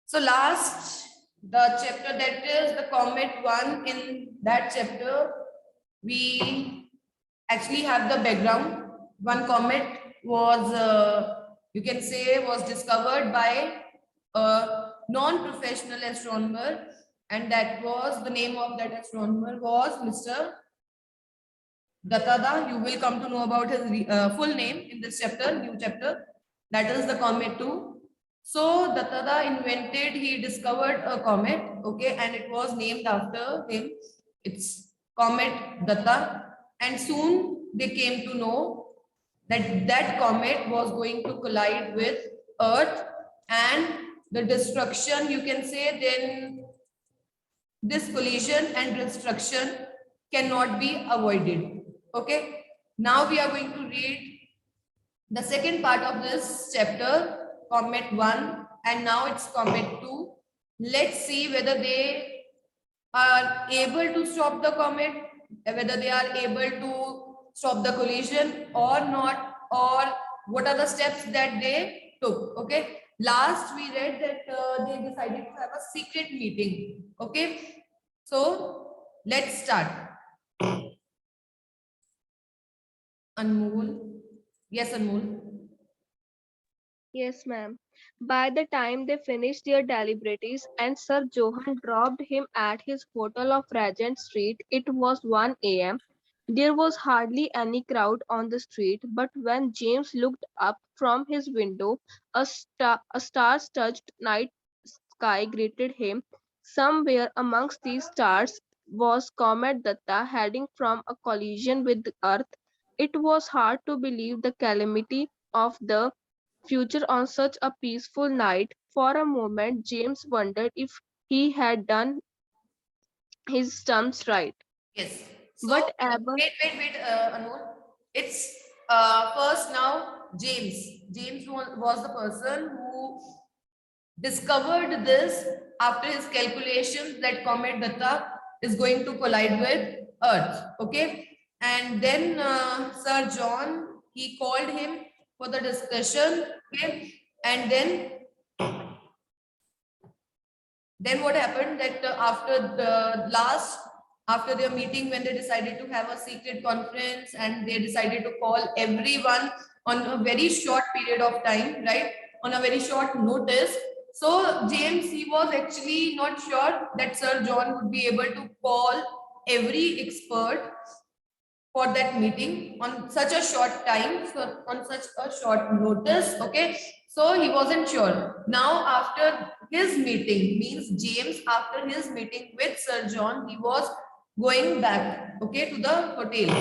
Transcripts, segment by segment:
So last, the chapter that is the comet one, in that chapter, we actually have the background. One comet was, you can say, was discovered by a non-professional astronomer, and that was, the name of that astronomer was Mr. Datada. You will come to know about his full name in this chapter, new chapter. That is the comet 2. So Datada invented, he discovered a comet, okay, and it was named after him. It's comet Datta, and soon they came to know that that comet was going to collide with Earth, and the destruction, you can say, then this collision and destruction cannot be avoided. Okay, now we are going to read the second part of this chapter, comet 1, and now it's comet 2. Let's see whether they are able to stop the comet, whether they are able to stop the collision or not, or what are the steps that they took. Okay, last we read that they decided to have a secret meeting. Okay, so let's start. Anmol. Yes, Anmol. Yes, ma'am. By the time they finished their deliberations and Sir Johann dropped him at his hotel of Regent Street, it was 1 a.m. There was hardly any crowd on the street, but when James looked up from his window, a star-studded night sky greeted him. Somewhere amongst these stars was Comet Datta heading from a collision with the Earth. It was hard to believe the calamity of the future on such a peaceful night. For a moment, James wondered if he had done his sums right. Yes. So Whatever, Anmol. It's first now James. James was the person who discovered this after his calculations that comet Datta is going to collide with Earth. Okay, and then Sir John, he called him for the discussion. Okay, and then what happened that after their meeting, when they decided to have a secret conference and they decided to call everyone on a very short period of time, right, on a very short notice. So James, he was actually not sure that Sir John would be able to call every expert for that meeting on such a short time, so on such a short notice. Okay, so he wasn't sure. Now after his meeting, means James, after his meeting with Sir John, he was going back, okay, to the hotel.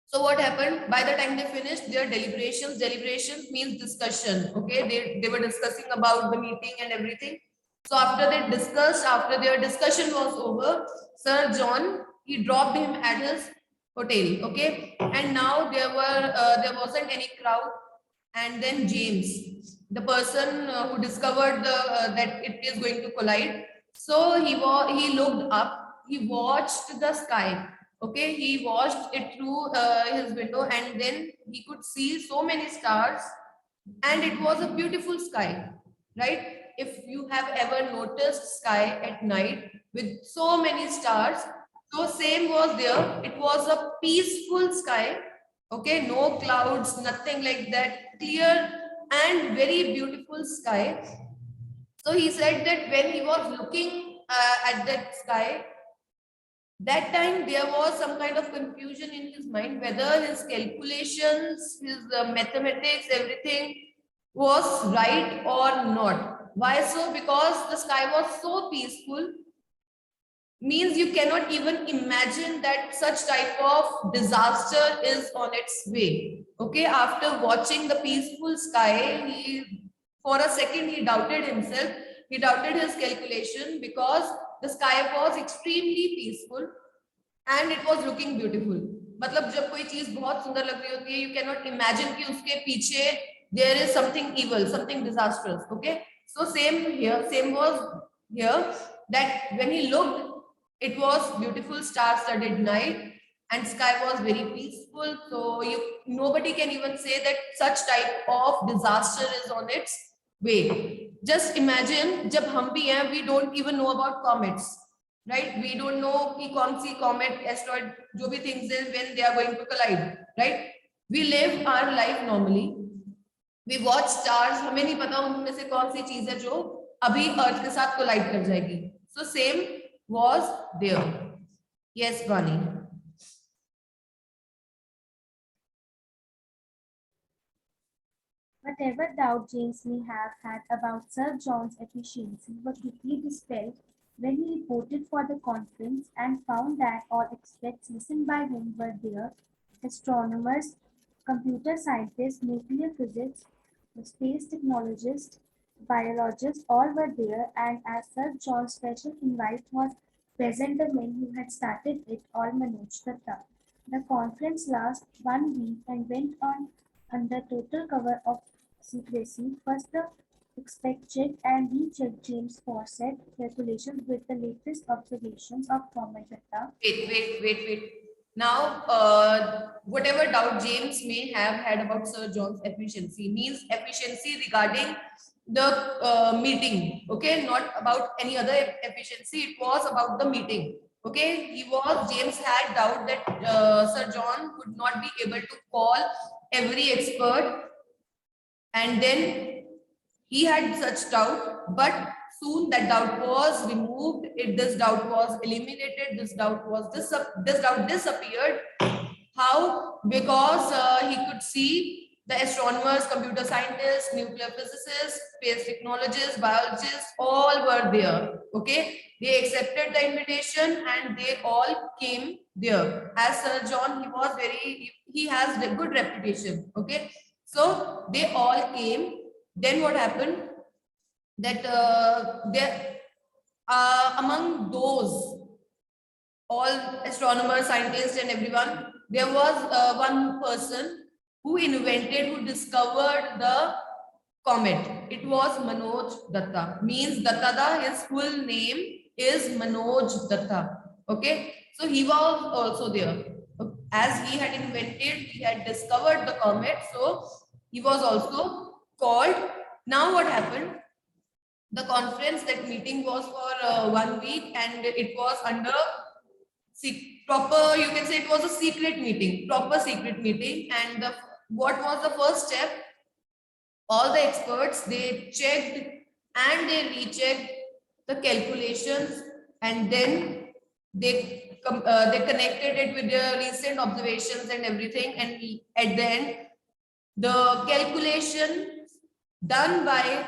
So what happened? By the time they finished their deliberations means discussion. Okay, they were discussing about the meeting and everything. So after they discussed, after their discussion was over, Sir John, he dropped him at his hotel. Okay, and now there wasn't any crowd. And then James, the person who discovered that it is going to collide. So he looked up. He watched the sky. Okay, he watched it through his window, and then he could see so many stars, and it was a beautiful sky, right? If you have ever noticed sky at night with so many stars, so same was there. It was a peaceful sky. Okay, no clouds, nothing like that, clear and very beautiful sky. So he said that when he was looking at that sky, that time there was some kind of confusion in his mind whether his calculations, his mathematics, everything was right or not. Why so? Because the sky was so peaceful, means you cannot even imagine that such type of disaster is on its way. Okay, after watching the peaceful sky, he, for a second, he doubted himself. He doubted his calculation because the sky was extremely peaceful and it was looking beautiful. मतलब जब कोई चीज बहुत सुंदर लग रही होती है, you cannot imagine कि उसके पीछे there is something evil, something disastrous. Okay, so same was here, that when he looked, it was beautiful star-studded night and sky was very peaceful. So nobody can even say that such type of disaster is on its Wait, just imagine जब हम भी हैं, we don't even know about comets, right? We don't know कि कौन सी comet, asteroid, जो भी things is when they are going to collide, right? We live our life normally. We watch stars, हमें नहीं पता उनमें से कौन सी चीज है जो अभी अर्थ के साथ कोलाइड कर जाएगी. So same was there. Yes, Bani. Whatever doubt James may have had about Sir John's efficiency were quickly dispelled when he reported for the conference and found that all experts listened by him were there: astronomers, computer scientists, nuclear physics, space technologists, biologists, all were there, and as Sir John's special invite was present, the men who had started it all managed the talk. The conference lasted 1 week and went on under total cover of secrecy. First, the expect checked and rechecked James Fawcett calculations with the latest observations of comet data. Wait. Now, whatever doubt James may have had about Sir John's efficiency means efficiency regarding the meeting, okay, not about any other efficiency. It was about the meeting, okay. James had doubt that Sir John would not be able to call every expert, and then he had such doubt, but soon that doubt was removed. This doubt was eliminated. This doubt disappeared. How? Because he could see the astronomers, computer scientists, nuclear physicists, space technologists, biologists, all were there. Okay, they accepted the invitation and they all came there. As Sir John, he has a good reputation. Okay, so they all came. Then what happened? That there among those all astronomers, scientists, and everyone, there was one person who discovered the comet. It was Manoj Datta. Means Datta, his full name is Manoj Datta. Okay, so he was also there. As he had discovered the comet, so he was also called. Now what happened? The conference, that meeting was for 1 week, and it was under proper, you can say it was a secret meeting, proper secret meeting. And what was the first step? All the experts, they checked and they rechecked the calculations, and then they connected it with their recent observations and everything, and at the end the calculations done by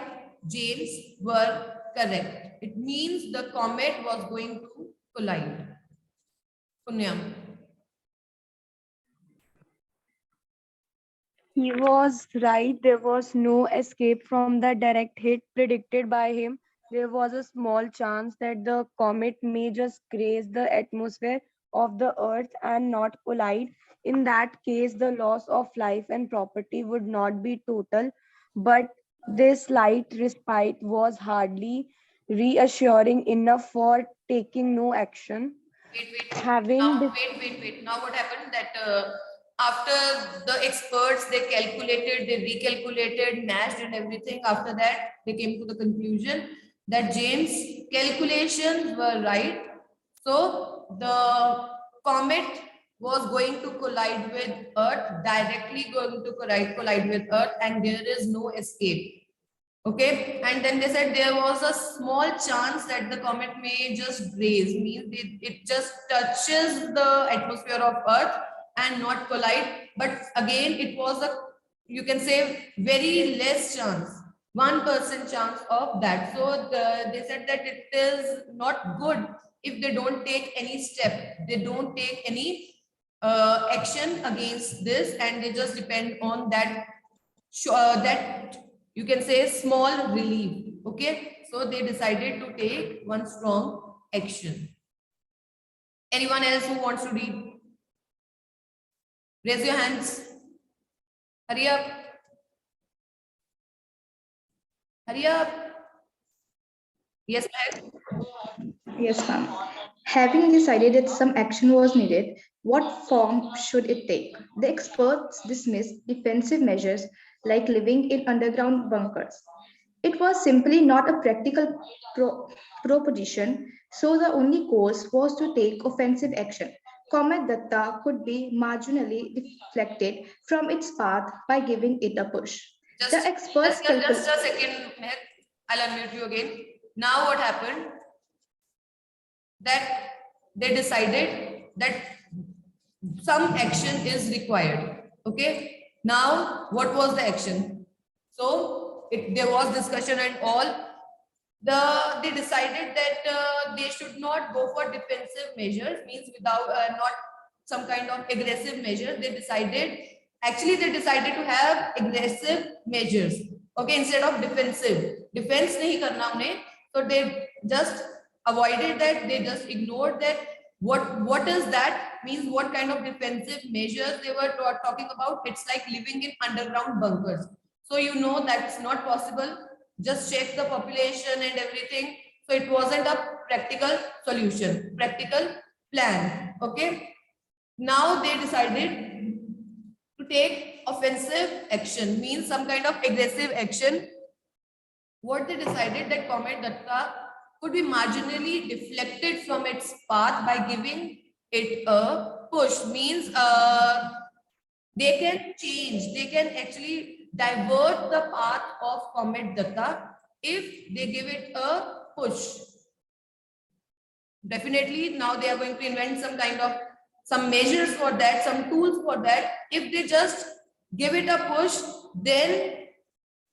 James were correct. It means the comet was going to collide. Punyam. He was right. There was no escape from the direct hit predicted by him. There was a small chance that the comet may just graze the atmosphere of the Earth and not collide. In that case, the loss of life and property would not be total, but this slight respite was hardly reassuring enough for taking no action. Wait. Now what happened? That after the experts, they calculated, they recalculated, nashed and everything. After that, they came to the conclusion that James' calculations were right. So the comet was going to collide with Earth, directly going to collide with Earth, and there is no escape. Okay, and then they said there was a small chance that the comet may just graze, means it just touches the atmosphere of Earth and not collide. But again, it was a, you can say, very less chance, 1% chance of that. So they said that it is not good if they don't take any step, they don't take any action against this, and they just depend on that that, you can say, small relief. Okay, so they decided to take one strong action. Anyone else who wants to read? Raise your hands. Hurry up. Hurry up. Yes, ma'am. Yes, ma'am. Having decided that some action was needed, what form should it take? The experts dismissed defensive measures like living in underground bunkers, It was simply not a practical proposition, so the only course was to take offensive action. Comet Datta could be marginally deflected from its path by giving it a push. The Just, experts just a second, Mehak. I'll unmute you again. Now what happened? That they decided that some action is required. Okay. Now, what was the action? So there was discussion and all. They decided that they should not go for defensive measures, means without not some kind of aggressive measures. They decided to have aggressive measures. Okay, instead of defensive. Defense nahi karna humne. So they just avoided that. They just ignored that. What is that? Means what kind of defensive measures they were talking about? It's like living in underground bunkers. So you know that's not possible. Just check the population and everything. So it wasn't a practical solution, practical plan. Okay. Now they decided to take offensive action, means some kind of aggressive action. What they decided that Comet Datta could be marginally deflected from its path by giving it a push, means they can change, they can actually divert the path of Comet Datta if they give it a push. Definitely now they are going to invent some measures for that, some tools for that. If they just give it a push, then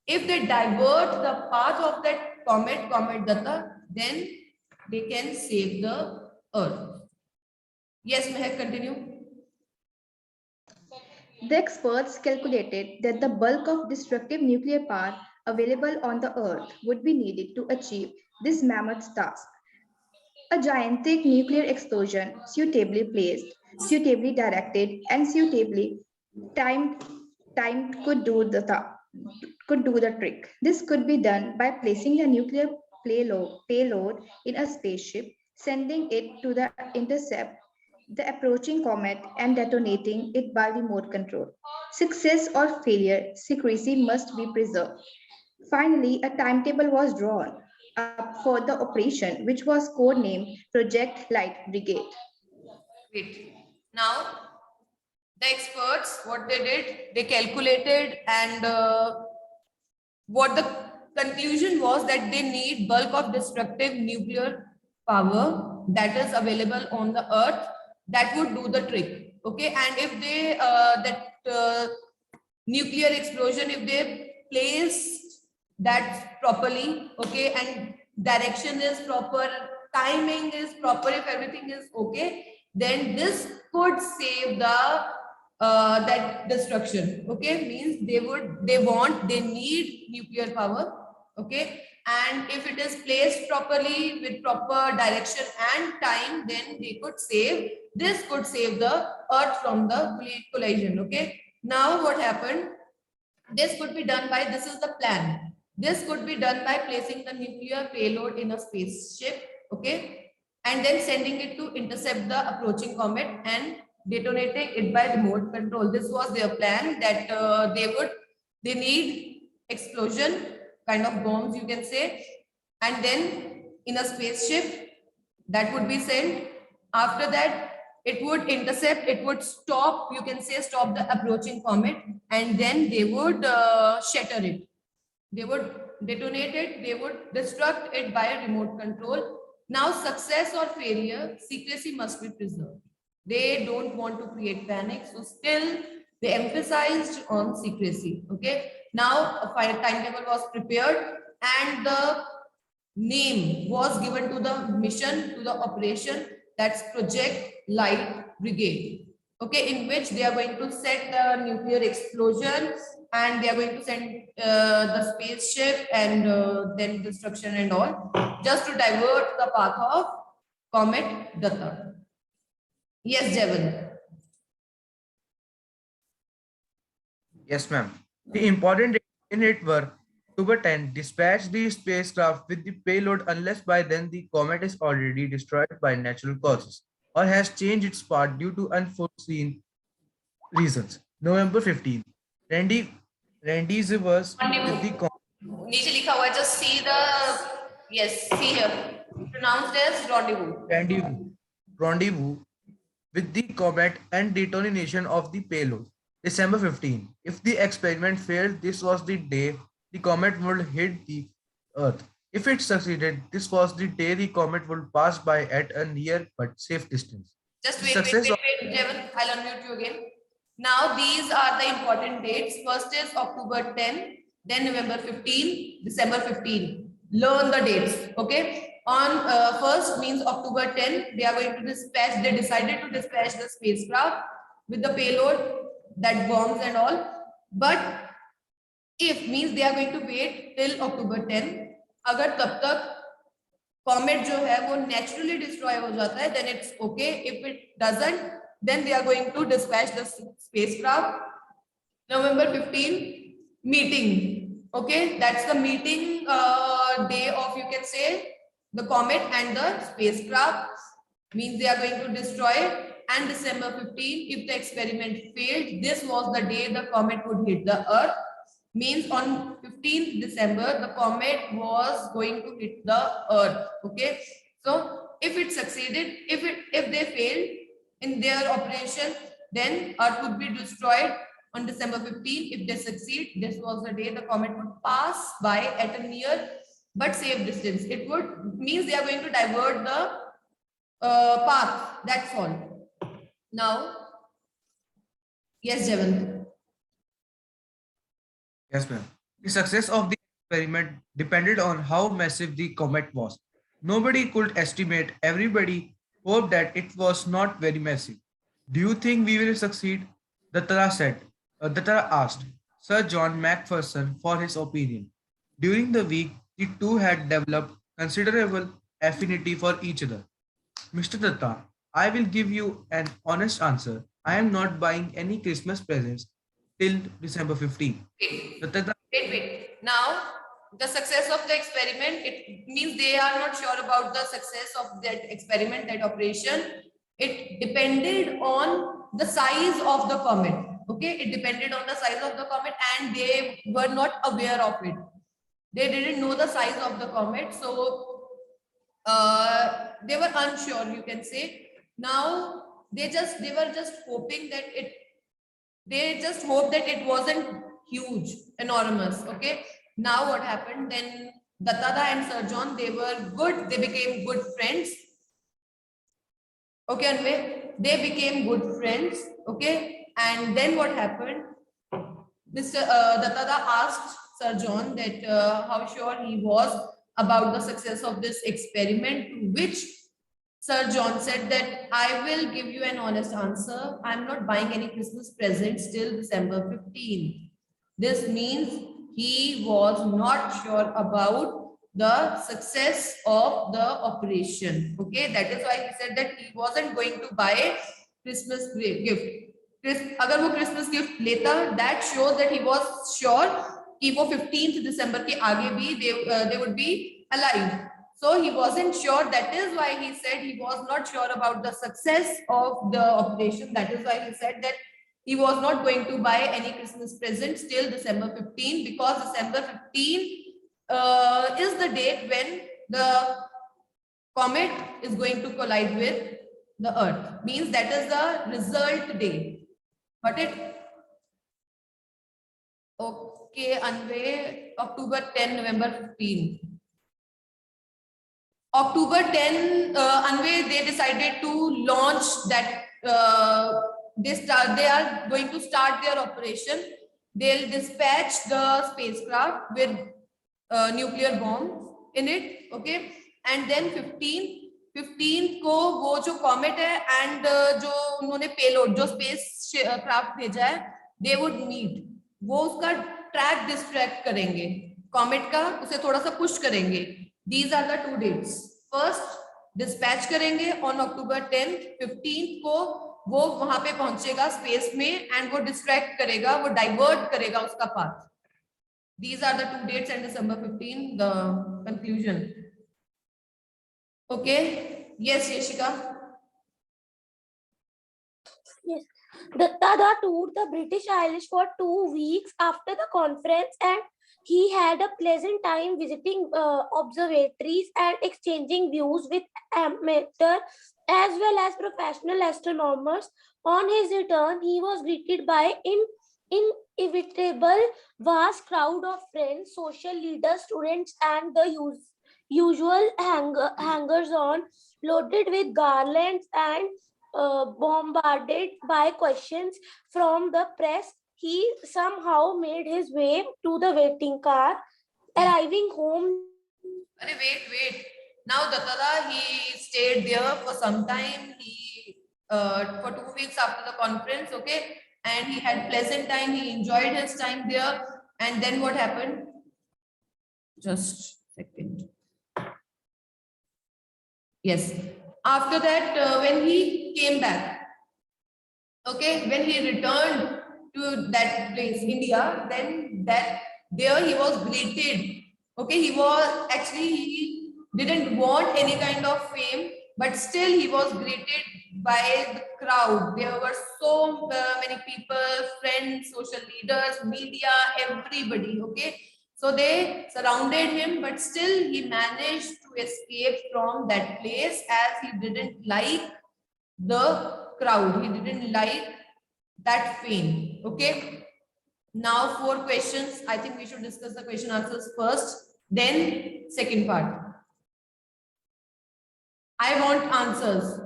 if they divert the path of that Comet Datta, then they can save the earth. Yes, Mehak, continue. The experts calculated that the bulk of destructive nuclear power available on the Earth would be needed to achieve this mammoth task. A gigantic nuclear explosion, suitably placed, suitably directed, and suitably timed, timed could do the trick. This could be done by placing the nuclear payload in a spaceship, sending it to the intercept the approaching comet and detonating it by remote control. Success or failure, secrecy must be preserved. Finally, a timetable was drawn up for the operation, which was codenamed Project Light Brigade. Wait. Now, the experts, what they did, they calculated, and what the conclusion was that they need bulk of destructive nuclear power that is available on the earth that would do the trick. Okay, and if they nuclear explosion, if they place that properly, okay, and direction is proper, timing is proper, if everything is okay, then this could save the that destruction. Okay, means they need nuclear power. Okay, and if it is placed properly with proper direction and time, then this could save the earth from the collision. Okay, now what happened? This could be done by, this is the plan. This could be done by placing the nuclear payload in a spaceship, okay, and then sending it to intercept the approaching comet and detonating it by remote control. This was their plan, that they need explosion, kind of bombs you can say, and then in a spaceship that would be sent. After that, it would intercept, it would stop, you can say stop the approaching comet, and then they would shatter it. They would detonate it, they would destruct it by a remote control. Now, success or failure, secrecy must be preserved. They don't want to create panic, so still they emphasized on secrecy. Okay. Now, a timetable was prepared and the name was given to the mission, to the operation, that's Project Light Brigade. Okay, in which they are going to set the nuclear explosion and they are going to send the spaceship and then destruction and all, just to divert the path of Comet Datta. Yes, Jevan. Yes, ma'am. The important in it were October 10, dispatch the spacecraft with the payload unless by then the comet is already destroyed by natural causes or has changed its path due to unforeseen reasons. November 15, Randy was with the comet नीचे लिखा हुआ है, just see the, yes, see here, pronounced as rendezvous. Rendezvous with the comet and detonation of the payload. December 15. If the experiment failed, this was the day the comet would hit the Earth. If it succeeded, this was the day the comet would pass by at a near but safe distance. Just The wait, success Jevan, I'll unmute you again. Now these are the important dates. First is October 10, then November 15, December 15. Learn the dates, okay? On first means October 10, they decided to dispatch the spacecraft with the payload, that bombs and all. But if means they are going to wait till October 10. अगर तब तक comet जो है वो naturally destroy हो जाता है, then it's okay. If it doesn't, then they are going to dispatch the spacecraft. November 15 meeting, okay, that's the meeting day of, you can say, the comet and the spacecraft, means they are going to destroy it. And December 15, if the experiment failed, this was the day the comet would hit the earth, means on 15th December the comet was going to hit the earth, okay. So if it succeeded, if they failed in their operation, then earth would be destroyed on December 15. If they succeed, this was the day the comet would pass by at a near but safe distance. It would means they are going to divert the path, that's all. Now, yes, Jevan. Yes, ma'am. The success of the experiment depended on how massive the comet was. Nobody could estimate. Everybody hoped that it was not very massive. Do you think we will succeed? Dattara said. Dattara asked Sir John Macpherson for his opinion. During the week, the two had developed considerable affinity for each other. Mr. Datta, I will give you an honest answer. I am not buying any Christmas presents till December 15th. Wait. Now, the success of the experiment, it means they are not sure about the success of that experiment, that operation. It depended on the size of the comet. Okay, it depended on the size of the comet, and they were not aware of it. They didn't know the size of the comet, so they were unsure, you can say. Now they were just hoping that they just hoped that it wasn't huge, enormous. Okay. Now what happened? Then Dattada and Sir John, they were good. They became good friends. Okay, Anvay, they became good friends. Okay. And then what happened? Mr. Dattada asked Sir John that how sure he was about the success of this experiment, to which Sir John said that I will give you an honest answer. I'm not buying any Christmas presents till December 15. This means he was not sure about the success of the operation. Okay, that is why he said that he wasn't going to buy Christmas gift. अगर वो Christmas gift लेता, that shows that he was sure कि वो 15th December के आगे भी they would be alive. So he wasn't sure. That is why he said he was not sure about the success of the operation. That is why he said that he was not going to buy any Christmas presents till December 15, because December 15 is the date when the comet is going to collide with the earth. Means that is the result day. Got it? Okay, Anvay, October 10, November 15. October 10, Anvay, they decided to launch that. They are going to start their operation. They'll dispatch the spacecraft with nuclear bombs in it. Okay, and then 15th को वो जो comet है and जो उन्होंने payload, जो spacecraft भेजा है, they would meet. वो उसका track distract करेंगे, comet का उसे थोड़ा सा push करेंगे. These are the two dates. First, dispatch करेंगे on October 10th, 15th को वो वहां पे पहुंचेगा space में and वो distract करेगा, वो divert करेगा उसका path. These are the two dates, and December 15, the conclusion. Okay. Yes, Yeshika. Yes. Dattada toured the British Isles for 2 weeks after the conference and He had a pleasant time visiting observatories and exchanging views with amateur as well as professional astronomers. On his return, he was greeted by inevitable vast crowd of friends, social leaders, students, and the usual hangers-on, loaded with garlands and bombarded by questions from the press. He somehow made his way to the waiting car, arriving home. Wait. Now Dattara, he stayed there for some time. He for 2 weeks after the conference, okay, and he had pleasant time. He enjoyed his time there. And then what happened? Just a second. Yes. After that, when he came back, okay, when he returned to that place, India, then that there he was greeted. Okay, he didn't want any kind of fame, but still he was greeted by the crowd. There were so many people, friends, social leaders, media, everybody. Okay, so they surrounded him, but still he managed to escape from that place as he didn't like the crowd. He didn't like that fame. Okay. Now 4 questions. I think we should discuss the question answers first, then second part. I want answers.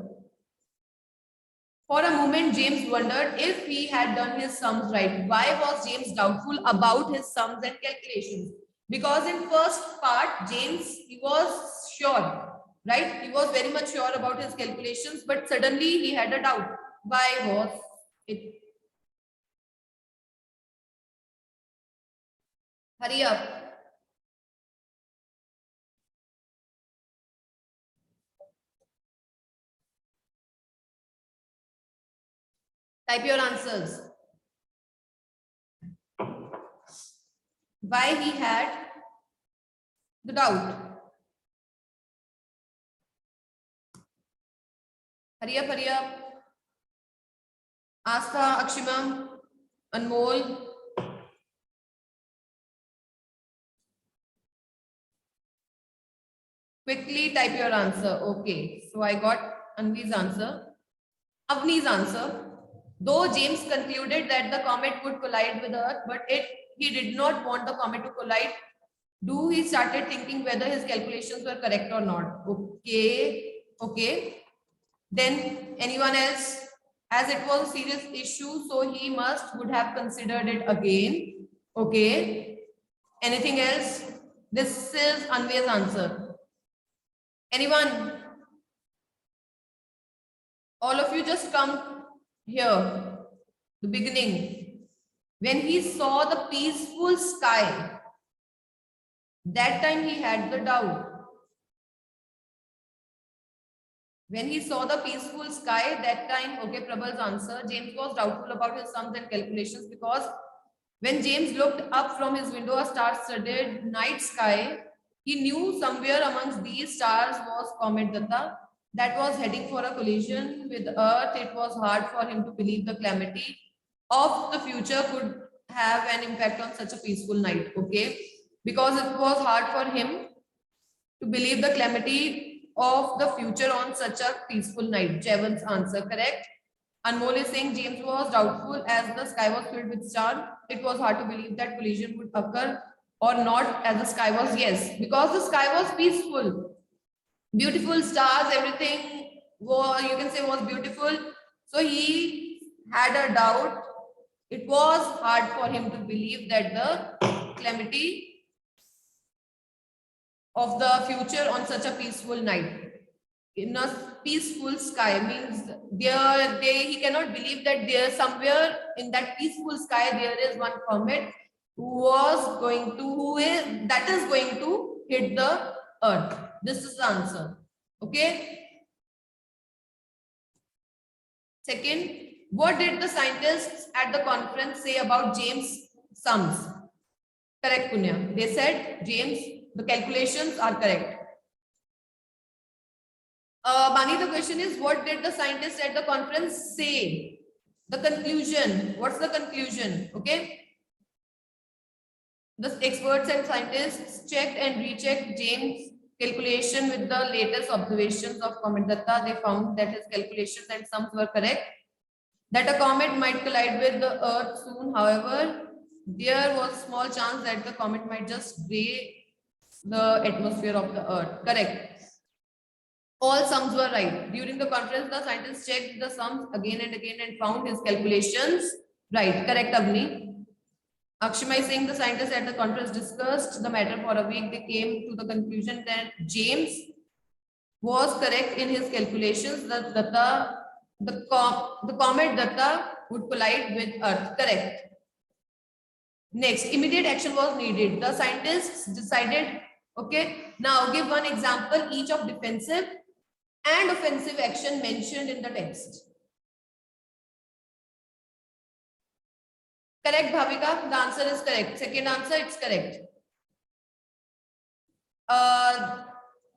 For a moment, James wondered if he had done his sums right. Why was James doubtful about his sums and calculations? Because in first part, James, he was sure, right? He was very much sure about his calculations, but suddenly he had a doubt. Why was it? Hurry up. Type your answers. Why he had the doubt? Hurry up. Astha, Akshima, Anmol. Quickly type your answer. Okay, so I got Anvi's answer. Avni's answer. Though James concluded that the comet would collide with Earth, but he did not want the comet to collide. He started thinking whether his calculations were correct or not. Okay. Then anyone else? As it was a serious issue, so he would have considered it again. Okay. Anything else? This is Anvi's answer. Anyone? All of you just come here. The beginning. When he saw the peaceful sky, that time he had the doubt. When he saw the peaceful sky, that time, okay, Prabhal's answer, James was doubtful about his sums and calculations because when James looked up from his window, a star-studded night sky, he knew somewhere amongst these stars was Comet Datta that was heading for a collision with Earth. It was hard for him to believe the calamity of the future could have an impact on such a peaceful night, okay? Because it was hard for him to believe the calamity of the future on such a peaceful night. Jevan's answer, correct? Anmol is saying James was doubtful as the sky was filled with stars. It was hard to believe that collision would occur or not as the sky was, yes, because the sky was peaceful. Beautiful stars, everything was, you can say, was beautiful. So he had a doubt. It was hard for him to believe that the calamity of the future on such a peaceful night. In a peaceful sky means he cannot believe that there somewhere in that peaceful sky there is one comet that is going to hit the earth. This is the answer. Okay. Second, what did the scientists at the conference say about James' sums? Correct, Punya. They said James, the calculations are correct. Bani, the question is, what did the scientists at the conference say? The conclusion. What's the conclusion? Okay. The experts and scientists checked and rechecked James' calculation with the latest observations of Comet Datta. They found that his calculations and sums were correct, that a comet might collide with the Earth soon. However, there was a small chance that the comet might just gray the atmosphere of the Earth. Correct. All sums were right. During the conference, the scientists checked the sums again and again and found his calculations right. Correct, Avni? Akshima is saying the scientists at the conference discussed the matter for a week. They came to the conclusion that James was correct in his calculations. The comet Datta would collide with Earth. Correct. Next, immediate action was needed. The scientists decided, okay, now give one example each of defensive and offensive action mentioned in the text. Correct, Bhavika? The answer is correct. Second answer, it's correct.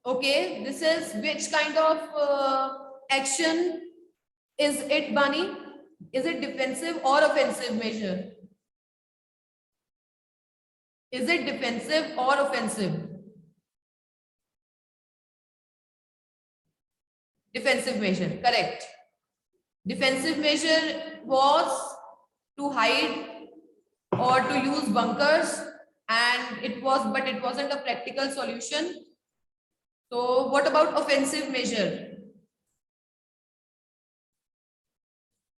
Okay, this is which kind of action is it, Bunny? Is it defensive or offensive measure? Is it defensive or offensive? Defensive measure, correct. Defensive measure was to hide or to use bunkers, and it wasn't a practical solution. So what about offensive measure?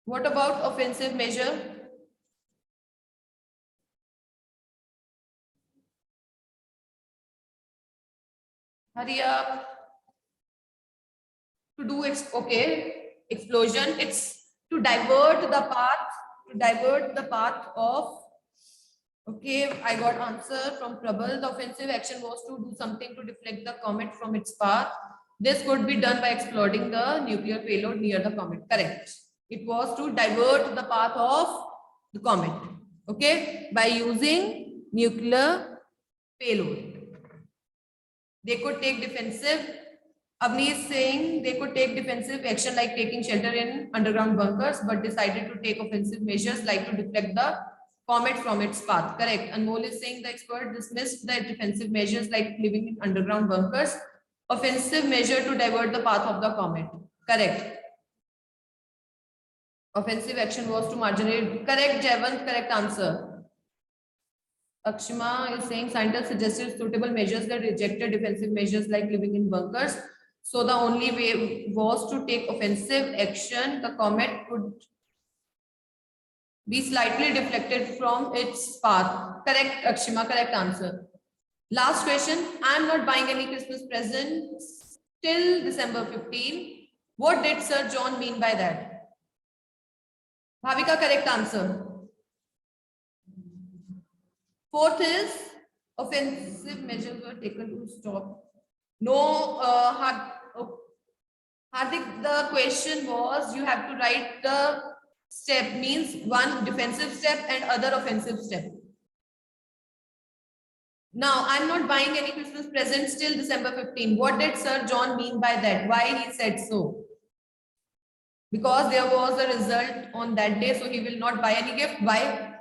What about offensive measure? Hurry up. To do explosion, it's to divert the path of, okay, I got answer from Prabal. The offensive action was to do something to deflect the comet from its path. This could be done by exploding the nuclear payload near the comet. Correct. It was to divert the path of the comet, okay, by using nuclear payload. They could take defensive. Avni is saying they could take defensive action like taking shelter in underground bunkers, but decided to take offensive measures like to deflect the comet from its path. Correct. Anmol is saying the expert dismissed the defensive measures like living in underground bunkers. Offensive measure to divert the path of the comet. Correct. Offensive action was to marginate. Correct, Jayant. Correct answer. Akshima is saying scientists suggested suitable measures that rejected defensive measures like living in bunkers. So the only way was to take offensive action. The comet could be slightly deflected from its path. Correct, Akshima. Correct answer. Last question. I'm not buying any Christmas presents till December 15. What did Sir John mean by that? Bhavika, correct answer. Fourth is offensive measures were taken to stop. No, Hardik, the question was you have to write the step, means one defensive step and other offensive step. Now, I'm not buying any Christmas presents till December 15. What did Sir John mean by that? Why he said so? Because there was a result on that day, so he will not buy any gift. Why?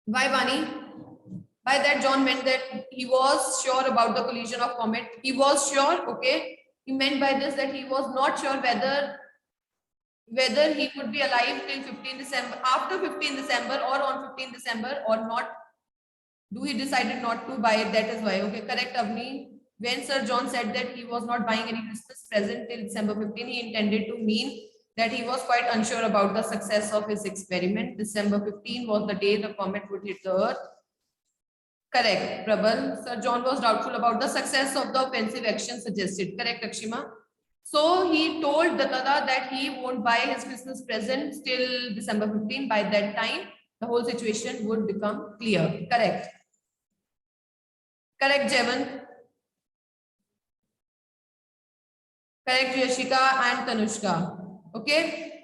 Why, Vani? By that, John meant that he was sure about the collision of comet. He was sure, okay. He meant by this that he was not sure whether he would be alive till 15 December, after 15 December or on 15 December or not. Do he decided not to buy it? That is why. Okay, correct, Avni. When Sir John said that he was not buying any Christmas present till December 15, he intended to mean that he was quite unsure about the success of his experiment. December 15 was the day the comet would hit the Earth. Correct, Prabal. Sir John was doubtful about the success of the offensive action suggested. Correct, Akshima. So he told Datta that he won't buy his Christmas present till December 15. By that time, the whole situation would become clear. Correct. Correct, Jevan. Correct, Yashika and Tanushka. Okay.